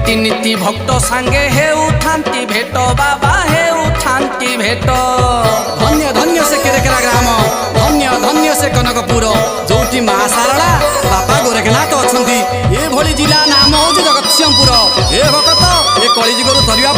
नीति नीति भक्त सांगे हे उठांती भेट बाबा हे उठांती भेट। धन्य धन्य से केरेकेरा ग्राम, धन्य धन्य से कनकपुर जोटी माँ सारला बापा गोरखनाथ अच्छा। ये जिला नाम हूँ जगतसिंहपुर। ए भगत ए कलिजुगरू तरिया